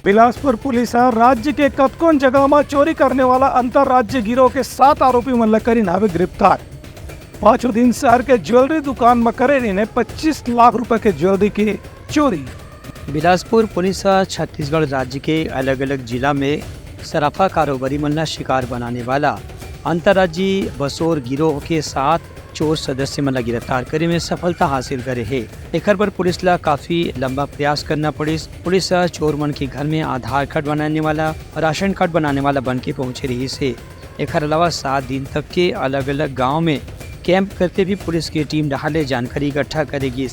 Bilaspur police राज्य के कतकोन जगह में चोरी करने वाला अंतरराज्य गिरोह के 7 आरोपी मन करी नावे गिरफ्तार। 5 दिन शहर के ज्वेलरी दुकान में करे ने 25 लाख रुपए के ज्वेलरी की चोरी। बिलासपुर पुलिस छत्तीसगढ़ राज्य के अलग अलग जिला में सराफा कारोबारी मन शिकार बनाने वाला अंतरराज्यीय बसोर गिरोह के 7 चोर सदस्य मन गिरफ्तार करे में सफलता हासिल करे है। एकर पर पुलिस ला काफी लंबा प्रयास करना पुलिस चोर मन के घर में आधार कार्ड बनाने वाला और राशन कार्ड बनाने वाला बन के पहुँचे रही से। एकर अलावा 7 दिन तक के अलग अलग गाँव में कैंप करके भी पुलिस की टीम डहाले जानकारी इकट्ठा करेगी।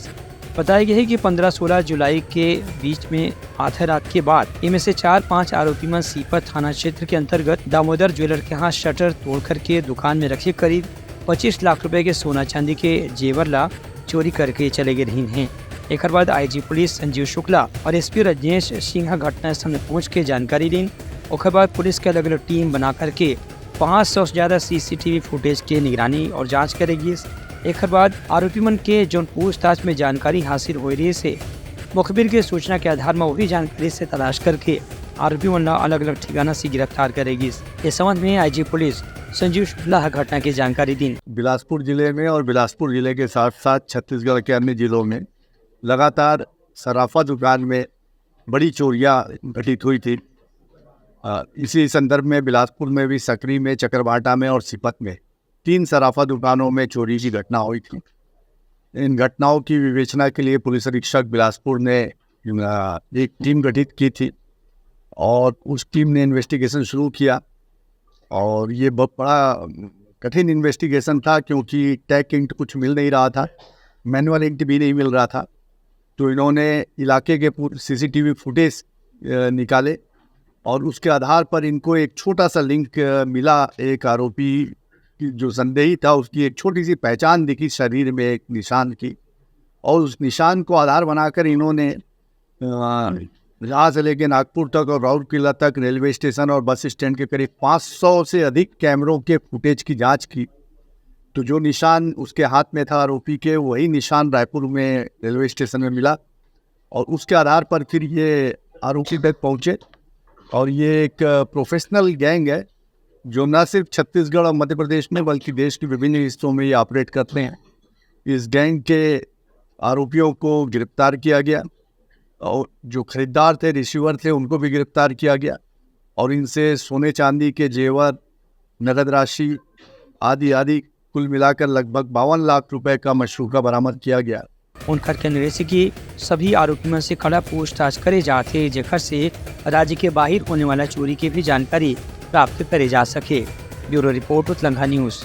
बताया गया है कि 15-16 जुलाई के बीच में आधी रात के बाद इनमें से 4-5 आरोपी में सीपत थाना क्षेत्र के अंतर्गत दामोदर ज्वेलर के यहाँ शटर तोड़ करके दुकान में रखे करीब 25 लाख रुपए के सोना चांदी के जेवर ला चोरी करके चले गए रही हैं। एक बाद आईजी पुलिस संजीव शुक्ला और एसपी रजनीश सिंह घटना स्थल में पहुँच के जानकारी दी। उसके बाद पुलिस के अलग अलग टीम बना करके 500 से ज्यादा CCTV फुटेज की निगरानी और जाँच करेगी। एक बाद आरोपी मन के जो पूछताछ में जानकारी हासिल हो रही से मुखबिर के सूचना के आधार में वही जानकारी से तलाश करके आरोपी मन अलग अलग ठिकाना से गिरफ्तार करेगी। इस संबंध में आईजी पुलिस संजीव शुक्ला घटना की जानकारी दी। बिलासपुर जिले में और बिलासपुर जिले के साथ साथ छत्तीसगढ़ के अन्य जिलों में लगातार सराफा दुकान में बड़ी चोरियां घटित हुई थी। इसी संदर्भ में बिलासपुर में भी सकरी में, चकरभाटा में और सिपत में 3 सराफा दुकानों में चोरी की घटना हुई थी। इन घटनाओं की विवेचना के लिए पुलिस अधीक्षक बिलासपुर ने एक टीम गठित की थी और उस टीम ने इन्वेस्टिगेशन शुरू किया। और ये बहुत बड़ा कठिन इन्वेस्टिगेशन था क्योंकि टैग इंट कुछ मिल नहीं रहा था, मैनुअल इंट भी नहीं मिल रहा था। तो इन्होंने इलाके के CCTV फुटेज निकाले और उसके आधार पर इनको एक छोटा सा लिंक मिला। एक आरोपी जो संदेही था उसकी एक छोटी सी पहचान दिखी शरीर में एक निशान की, और उस निशान को आधार बनाकर इन्होंने जहाँ से लेके नागपुर तक और राउरकेला तक रेलवे स्टेशन और बस स्टैंड के करीब 500 से अधिक कैमरों के फुटेज की जांच की। तो जो निशान उसके हाथ में था आरोपी के, वही निशान रायपुर में रेलवे स्टेशन में मिला और उसके आधार पर फिर ये आरोपी तक पहुँचे। और ये एक प्रोफेशनल गैंग है जो न सिर्फ छत्तीसगढ़ और मध्य प्रदेश में बल्कि देश के विभिन्न हिस्सों में ये ऑपरेट करते हैं। इस गैंग के आरोपियों को गिरफ्तार किया गया और जो खरीदार थे, रिसीवर थे, उनको भी गिरफ्तार किया गया और इनसे सोने चांदी के जेवर, नगद राशि आदि कुल मिलाकर लगभग 52 लाख रुपए का मशरूका बरामद किया गया। उनकर कहने से कि सभी आरोपियों से कड़ा पूछताछ करे जाते जेकर से राज्य के बाहर होने वाला चोरी की भी जानकारी प्राप्त करे जा सके। ब्यूरो रिपोर्ट उतलंघा न्यूज़।